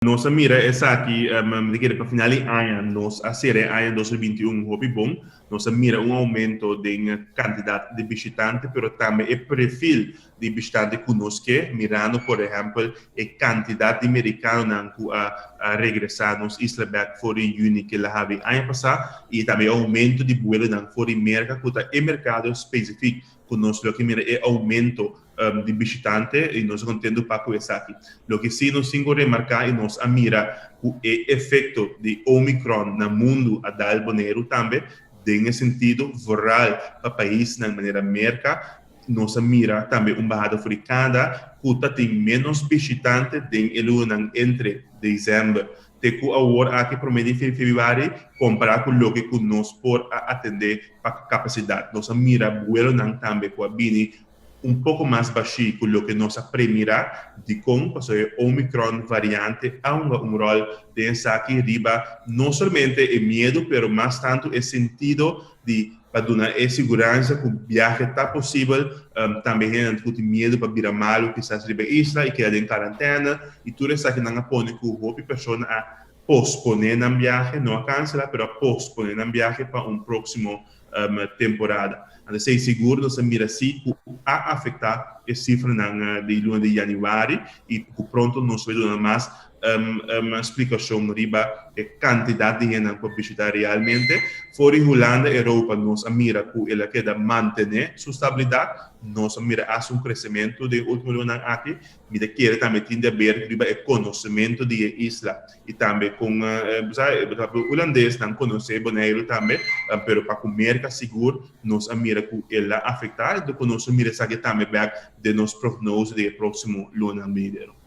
Nós mira essa aqui, para final de ano, nós a série ano 2021 hobby bom, nós mira aumento de quantidade de visitantes, pero também o perfil de visitantes conosco, mirando, por exemplo, a quantidade de americanos a regressar nos Isla Back for the Uni que lá havia ano passado, e também aumento de vuelo na for América, que é mercado específico conosco, que mira é aumento de visitantes e nós contendo para começar aqui. Lo que sim nós temos que remarcar e nós mira o efeito de Omicron no mundo a dar bonero também, em sentido viral para o país na maneira América, nós mira também barrado africana que tem menos visitantes entre dezembro de que agora aqui promedio de fevereiro comparar com o que nós por atender para capacidade. Nós mira vuelo também com a Bini pouco mais baixo com o que nós primeira de como o Omicron variante há rol de aqui riba não somente o medo, mas mais tanto o sentido de para dar segurança que o viagem está possível, também tem medo para vir a malo, quizás riba isla e quedar em quarentena, e tudo isso aqui não põe que o pessoa a posponer a viagem, não a cancelar, mas a posponer a viagem para próximo temporada. Então, sei seguro, nós mira se a afetar a cifra de luna de januário e pronto nós vamos mais uma explicação riba a quantidade de gente para visitar realmente. Fora Holanda, Europa, nós mira que ela queda manter sua estabilidade, nós mira a crescimento de último ano aqui, mira que também tem a ver riba o conhecimento de isla e também com o holandês não conhece Bonaire também, pero para comer seguro, nós mira que ela afetar, então nós mira que também de nos prognose de próximo ano.